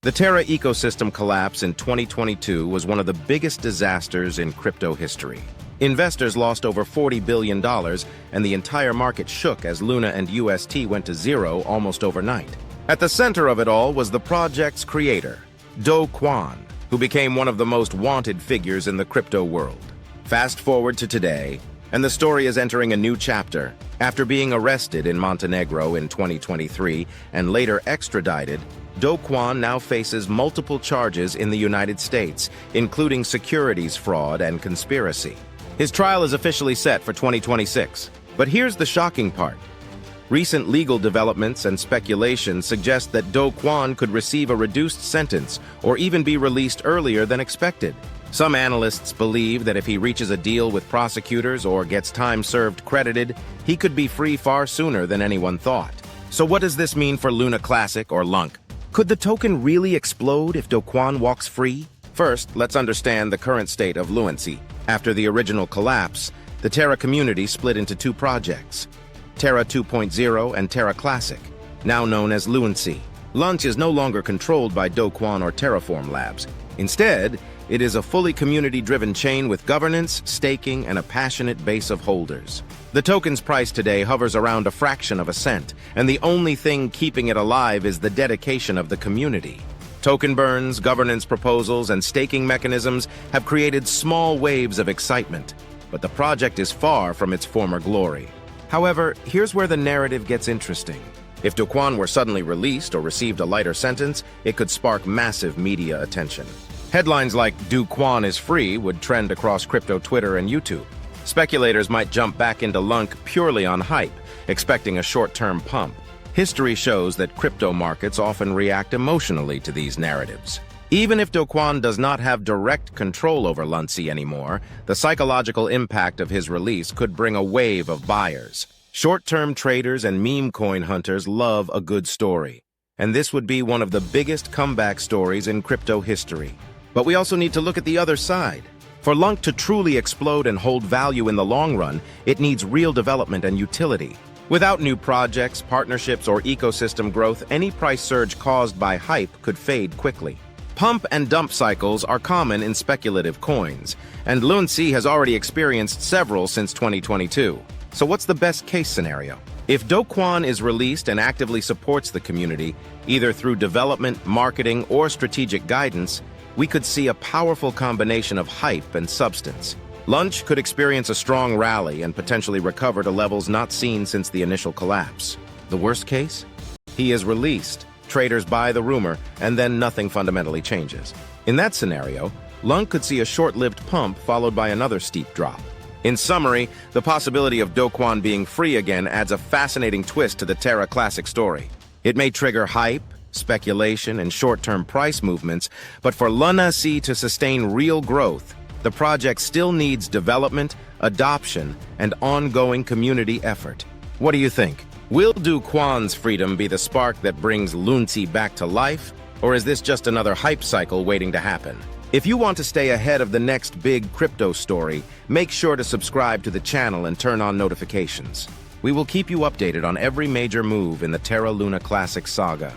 The Terra ecosystem collapse in 2022 was one of the biggest disasters in crypto history. Investors lost over $40 billion, and the entire market shook as Luna and UST went to zero almost overnight. At the center of it all was the project's creator, Kwon, who became one of the most wanted figures in the crypto world. Fast forward to today, and the story is entering a new chapter. After being arrested in Montenegro in 2023 and later extradited, Kwon now faces multiple charges in the United States, including securities fraud and conspiracy. His trial is officially set for 2026. But here's the shocking part. Recent legal developments and speculation suggest that Kwon could receive a reduced sentence or even be released earlier than expected. Some analysts believe that if he reaches a deal with prosecutors or gets time served credited, he could be free far sooner than anyone thought. So what does this mean for Luna Classic or LUNC? Could the token really explode if Kwon walks free? First, let's understand the current state of LUNC. After the original collapse, the Terra community split into two projects, Terra 2.0 and Terra Classic, now known as LUNC. LUNC is no longer controlled by Kwon or Terraform Labs. Instead, it is a fully community-driven chain with governance, staking, and a passionate base of holders. The token's price today hovers around a fraction of a cent, and the only thing keeping it alive is the dedication of the community. Token burns, governance proposals, and staking mechanisms have created small waves of excitement, but the project is far from its former glory. However, here's where the narrative gets interesting. If Kwon were suddenly released or received a lighter sentence, it could spark massive media attention. Headlines like Kwon is free would trend across crypto Twitter and YouTube. Speculators might jump back into LUNC purely on hype, expecting a short-term pump. History shows that crypto markets often react emotionally to these narratives. Even if Kwon does not have direct control over LUNC anymore, the psychological impact of his release could bring a wave of buyers. Short-term traders and meme coin hunters love a good story, and this would be one of the biggest comeback stories in crypto history. But we also need to look at the other side. For LUNC to truly explode and hold value in the long run, it needs real development and utility. Without new projects, partnerships, or ecosystem growth, any price surge caused by hype could fade quickly. Pump and dump cycles are common in speculative coins, and LUNC has already experienced several since 2022. So what's the best-case scenario? If Kwon is released and actively supports the community, either through development, marketing, or strategic guidance, we could see a powerful combination of hype and substance. LUNC could experience a strong rally and potentially recover to levels not seen since the initial collapse. The worst case? He is released, traders buy the rumor, and then nothing fundamentally changes. In that scenario, LUNC could see a short-lived pump followed by another steep drop. In summary, the possibility of Kwon being free again adds a fascinating twist to the Terra Classic story. It may trigger hype, speculation, and short-term price movements, but for LUNC to sustain real growth, the project still needs development, adoption, and ongoing community effort. What do you think? Will Kwon's freedom be the spark that brings LUNC back to life, or is this just another hype cycle waiting to happen? If you want to stay ahead of the next big crypto story, make sure to subscribe to the channel and turn on notifications. We will keep you updated on every major move in the Terra Luna Classic saga.